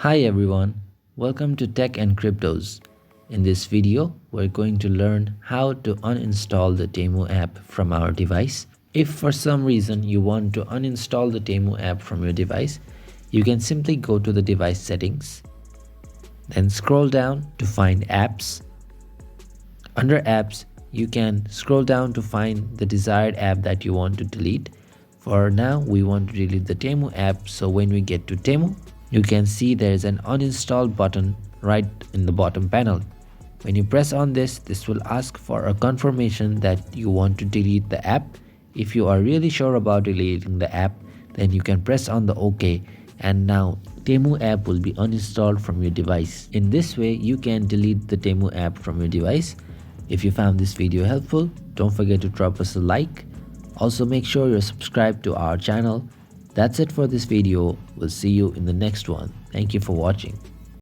Hi everyone, welcome to Tech and Cryptos. In this video, we're going to learn how to uninstall the Temu app from our device. If for some reason you want to uninstall the Temu app from your device, you can simply go to the device settings, then scroll down to find apps. Under apps, you can scroll down to find the desired app that you want to delete. For now, we want to delete the Temu app, so when we get to Temu, you can see there is an uninstall button right in the bottom panel. When you press on this will ask for a confirmation that you want to delete the app. If you are really sure about deleting the app, then you can press on the OK, and now Temu app will be uninstalled from your device. In this way, you can delete the Temu app from your device. If you found this video helpful, don't forget to drop us a like. Also, make sure you're subscribed to our channel. That's it for this video. We'll see you in the next one. Thank you for watching.